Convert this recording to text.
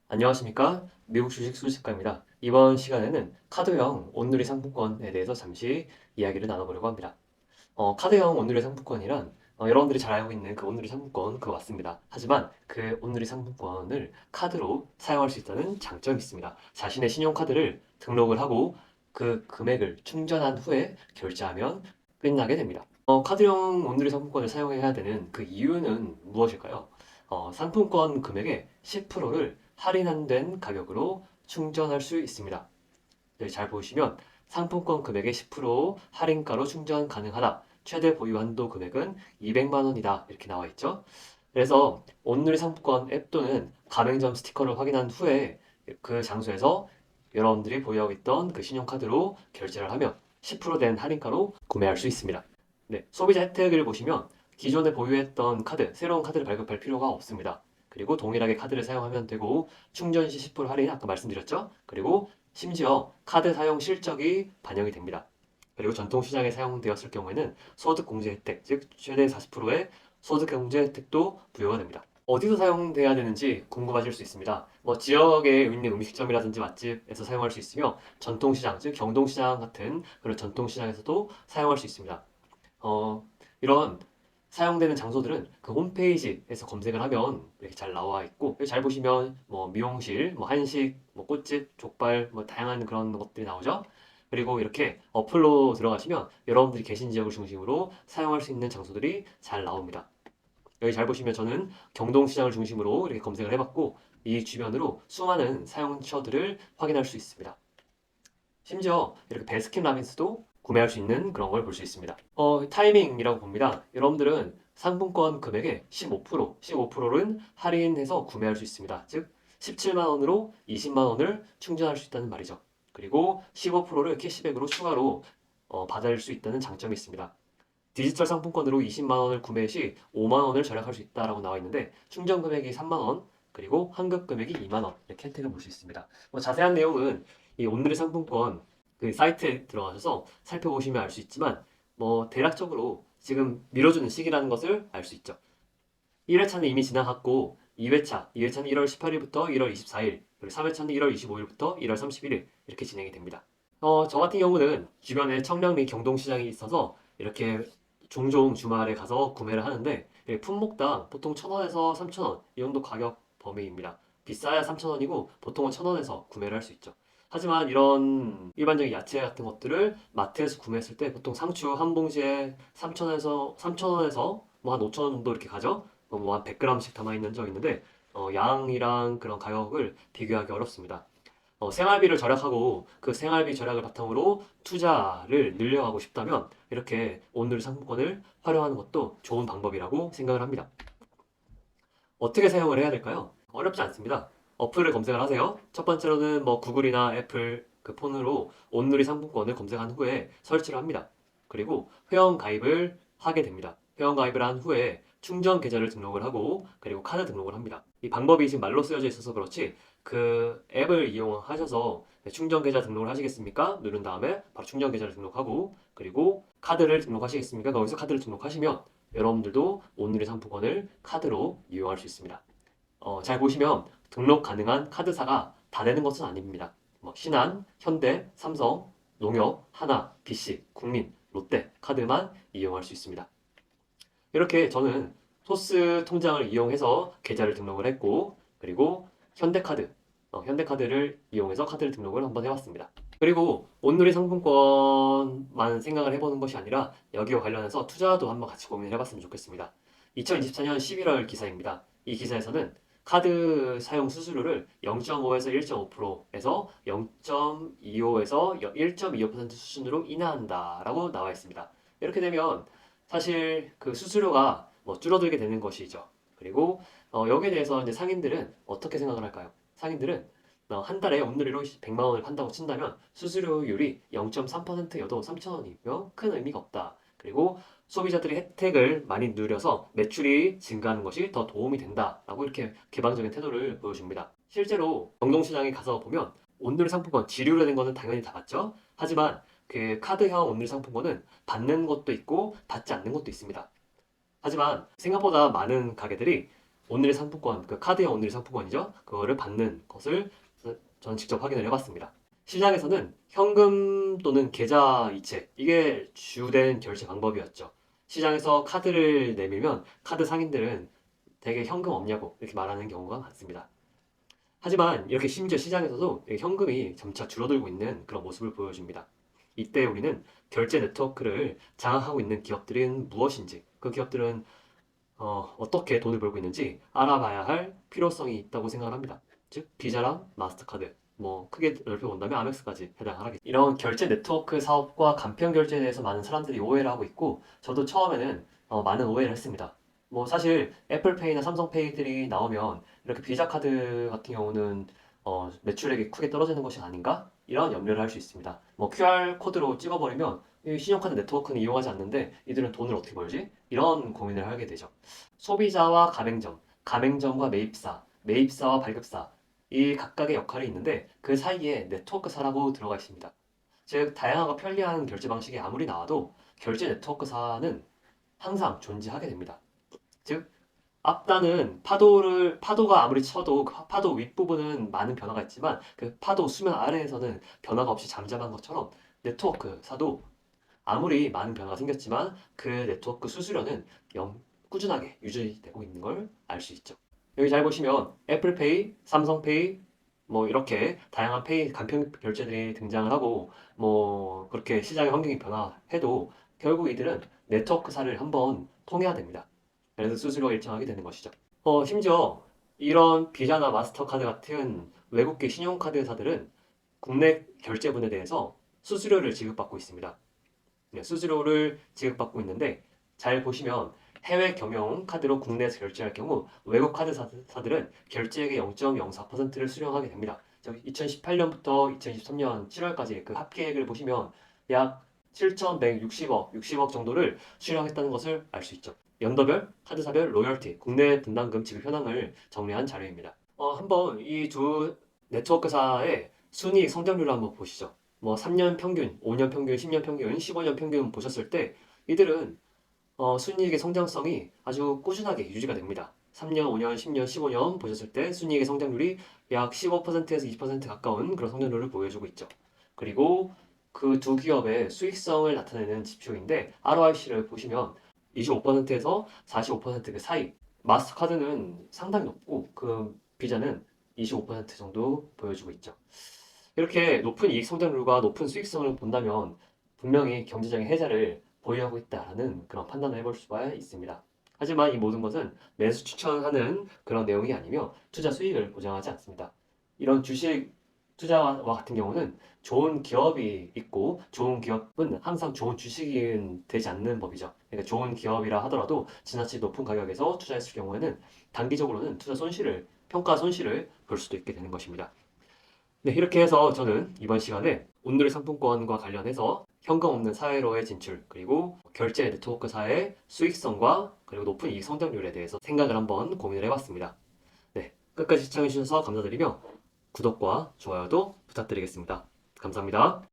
안녕하십니까? 미국 주식 수집가입니다. 이번 시간에는 카드형 온누리 상품권에 대해서 잠시 이야기를 나눠보려고 합니다. 카드형 온누리 상품권이란 여러분들이 잘 알고 있는 그 온누리 상품권 그거 맞습니다. 하지만 그 온누리 상품권을 카드로 사용할 수 있다는 장점이 있습니다. 자신의 신용카드를 등록을 하고 그 금액을 충전한 후에 결제하면 끝나게 됩니다. 카드형 온누리 상품권을 사용해야 되는 그 이유는 무엇일까요? 상품권 금액의 10%를 할인된 가격으로 충전할 수 있습니다. 여기 잘 보시면 상품권 금액의 10% 할인가로 충전 가능하다. 최대 보유 한도 금액은 200만 원이다. 이렇게 나와 있죠. 그래서 온누리 상품권 앱 또는 가맹점 스티커를 확인한 후에 그 장소에서 여러분들이 보유하고 있던 그 신용카드로 결제를 하면 10%된 할인가로 구매할 수 있습니다. 네, 소비자 혜택을 보시면 기존에 보유했던 카드, 새로운 카드를 발급할 필요가 없습니다. 그리고 동일하게 카드를 사용하면 되고 충전 시 10% 할인 아까 말씀드렸죠? 그리고 심지어 카드 사용 실적이 반영이 됩니다. 그리고 전통시장에 사용되었을 경우에는 소득공제 혜택, 즉 최대 40%의 소득공제 혜택도 부여가 됩니다. 어디서 사용돼야 되는지 궁금하실 수 있습니다. 지역에 있는 음식점이라든지 맛집에서 사용할 수 있으며 전통시장, 즉 경동시장 같은 그런 전통시장에서도 사용할 수 있습니다. 이런 사용되는 장소들은 그 홈페이지에서 검색을 하면 이렇게 잘 나와 있고 여기 잘 보시면 미용실, 한식, 꽃집, 족발 다양한 그런 것들이 나오죠. 그리고 이렇게 어플로 들어가시면 여러분들이 계신 지역을 중심으로 사용할 수 있는 장소들이 잘 나옵니다. 여기 잘 보시면 저는 경동시장을 중심으로 이렇게 검색을 해봤고 이 주변으로 수많은 사용처들을 확인할 수 있습니다. 심지어 이렇게 베스킨라빈스도 구매할 수 있는 그런 걸 볼 수 있습니다. 타이밍이라고 봅니다. 여러분들은 상품권 금액의 15%는 할인해서 구매할 수 있습니다. 즉 17만 원으로 20만 원을 충전할 수 있다는 말이죠. 그리고 15%를 캐시백으로 추가로 받을 수 있다는 장점이 있습니다. 디지털 상품권으로 20만 원을 구매 시 5만 원을 절약할 수 있다라고 나와 있는데 충전 금액이 3만 원, 그리고 환급 금액이 2만 원 이렇게 혜택을 볼 수 있습니다. 자세한 내용은 이 오늘의 상품권 그 사이트에 들어가셔서 살펴보시면 알 수 있지만 대략적으로 지금 밀어주는 시기라는 것을 알 수 있죠. 1회차는 이미 지나갔고 2회차는 1월 18일부터 1월 24일, 그리고 3회차는 1월 25일부터 1월 31일 이렇게 진행이 됩니다. 저 같은 경우는 주변에 청량 및 경동시장이 있어서 이렇게 종종 주말에 가서 구매를 하는데 품목당 보통 1,000원에서 3,000원 이 정도 가격 범위입니다. 비싸야 3,000원이고 보통은 1,000원에서 구매를 할 수 있죠. 하지만 이런 일반적인 야채 같은 것들을 마트에서 구매했을 때 보통 상추 한 봉지에 3,000원에서 한 5,000원 정도 이렇게 가죠. 한 100g씩 담아있는 적 있는데 양이랑 그런 가격을 비교하기 어렵습니다. 생활비를 절약하고 그 생활비 절약을 바탕으로 투자를 늘려가고 싶다면 이렇게 오늘 상품권을 활용하는 것도 좋은 방법이라고 생각을 합니다. 어떻게 사용을 해야 될까요? 어렵지 않습니다. 어플을 검색을 하세요. 첫 번째로는 구글이나 애플 그 폰으로 온누리 상품권을 검색한 후에 설치를 합니다. 그리고 회원 가입을 하게 됩니다. 회원 가입을 한 후에 충전 계좌를 등록을 하고 그리고 카드 등록을 합니다. 이 방법이 지금 말로 쓰여져 있어서 그렇지 그 앱을 이용하셔서 충전 계좌 등록을 하시겠습니까? 누른 다음에 바로 충전 계좌를 등록하고 그리고 카드를 등록하시겠습니까? 거기서 카드를 등록하시면 여러분들도 오늘의 상품권을 카드로 이용할 수 있습니다. 잘 보시면 등록 가능한 카드사가 다 되는 것은 아닙니다. 신한, 현대, 삼성, 농협, 하나, BC, 국민, 롯데 카드만 이용할 수 있습니다. 이렇게 저는 소스 통장을 이용해서 계좌를 등록을 했고 그리고 현대카드를 이용해서 카드를 등록을 한번 해봤습니다. 그리고 온누리 상품권만 생각을 해보는 것이 아니라 여기와 관련해서 투자도 한번 같이 고민을 해봤으면 좋겠습니다. 2024년 11월 기사입니다. 이 기사에서는 카드 사용 수수료를 0.5에서 1.5%에서 0.25에서 1.25% 수준으로 인하한다라고 나와 있습니다. 이렇게 되면 사실 그 수수료가 줄어들게 되는 것이죠. 그리고 여기에 대해서 이제 상인들은 어떻게 생각을 할까요? 상인들은 한 달에 온누리로 100만 원을 판다고 친다면 수수료율이 0.3%여도 3,000원이며 큰 의미가 없다. 그리고 소비자들이 혜택을 많이 누려서 매출이 증가하는 것이 더 도움이 된다라고 이렇게 개방적인 태도를 보여줍니다. 실제로 경동시장에 가서 보면 온누리 상품권 지류로 된 거는 당연히 다 받죠. 하지만 그 카드형 온누리 상품권은 받는 것도 있고 받지 않는 것도 있습니다. 하지만 생각보다 많은 가게들이 오늘의 상품권, 그 카드형 오늘의 상품권이죠. 그거를 받는 것을 저는 직접 확인을 해봤습니다. 시장에서는 현금 또는 계좌 이체, 이게 주된 결제 방법이었죠. 시장에서 카드를 내밀면 카드 상인들은 되게 현금 없냐고 이렇게 말하는 경우가 많습니다. 하지만 이렇게 심지어 시장에서도 현금이 점차 줄어들고 있는 그런 모습을 보여줍니다. 이때 우리는 결제 네트워크를 장악하고 있는 기업들은 무엇인지, 그 기업들은 떻게 돈을 벌고 있는지 알아봐야 할 필요성이 있다고 생각을 합니다. 즉, 비자랑 마스터카드, 뭐 크게 넓혀본다면 아멕스까지 해당하겠죠. 이런 결제 네트워크 사업과 간편 결제에 대해서 많은 사람들이 오해를 하고 있고, 저도 처음에는 많은 오해를 했습니다. 뭐 사실 애플페이나 삼성페이들이 나오면 이렇게 비자 카드 같은 경우는 매출액이 크게 떨어지는 것이 아닌가? 이런 염려를 할 수 있습니다. 뭐 QR 코드로 찍어버리면 이 신용카드 네트워크는 이용하지 않는데 이들은 돈을 어떻게 벌지? 이런 고민을 하게 되죠. 소비자와 가맹점, 가맹점과 매입사, 매입사와 발급사, 이 각각의 역할이 있는데 그 사이에 네트워크사라고 들어가 있습니다. 즉, 다양하고 편리한 결제 방식이 아무리 나와도 결제 네트워크사는 항상 존재하게 됩니다. 즉, 앞단은 파도가 아무리 쳐도 그 파도 윗부분은 많은 변화가 있지만 그 파도 수면 아래에서는 변화가 없이 잠잠한 것처럼 네트워크사도 아무리 많은 변화가 생겼지만 그 네트워크 수수료는 꾸준하게 유지되고 있는 걸 알 수 있죠. 여기 잘 보시면 애플페이, 삼성페이, 뭐 이렇게 다양한 페이 간편 결제들이 등장을 하고 뭐 그렇게 시장의 환경이 변화해도 결국 이들은 네트워크사를 한번 통해야 됩니다. 그래서 수수료가 일정하게 되는 것이죠. 심지어 이런 비자나 마스터카드 같은 외국계 신용카드사들은 국내 결제분에 대해서 수수료를 지급받고 있습니다. 네, 수수료를 지급받고 있는데 잘 보시면 해외 겸용 카드로 국내에서 결제할 경우 외국 카드사들은 결제액의 0.04%를 수령하게 됩니다. 2018년부터 2023년 7월까지 그 합계액을 보시면 약 7,160억, 60억 정도를 수령했다는 것을 알 수 있죠. 연도별, 카드사별 로열티, 국내 분담금 지급 현황을 정리한 자료입니다. 한번 이 두 네트워크사의 순이익 성장률을 한번 보시죠. 뭐 3년 평균, 5년 평균, 10년 평균, 15년 평균 보셨을 때 이들은 순이익의 성장성이 아주 꾸준하게 유지가 됩니다. 3년, 5년, 10년, 15년 보셨을 때 순이익의 성장률이 약 15%에서 20% 가까운 그런 성장률을 보여주고 있죠. 그리고 그 두 기업의 수익성을 나타내는 지표인데 ROIC를 보시면 25%에서 45%그 사이, 마스터카드는 상당히 높고 그 비자는 25% 정도 보여주고 있죠. 이렇게 높은 이익 성장률과 높은 수익성을 본다면 분명히 경제적인 혜자를 보유하고 있다는 그런 판단을 해볼 수가 있습니다. 하지만 이 모든 것은 매수 추천하는 그런 내용이 아니며 투자 수익을 보장하지 않습니다. 이런 주식 투자와 같은 경우는 좋은 기업이 있고 좋은 기업은 항상 좋은 주식이 되지 않는 법이죠. 그러니까 좋은 기업이라 하더라도 지나치게 높은 가격에서 투자했을 경우에는 단기적으로는 투자 손실을, 평가 손실을 볼 수도 있게 되는 것입니다. 네, 이렇게 해서 저는 이번 시간에 온누리 상품권과 관련해서 현금 없는 사회로의 진출, 그리고 결제 네트워크사의 수익성과 그리고 높은 이익 성장률에 대해서 생각을 한번 고민을 해봤습니다. 네, 끝까지 시청해주셔서 감사드리며 구독과 좋아요도 부탁드리겠습니다. 감사합니다.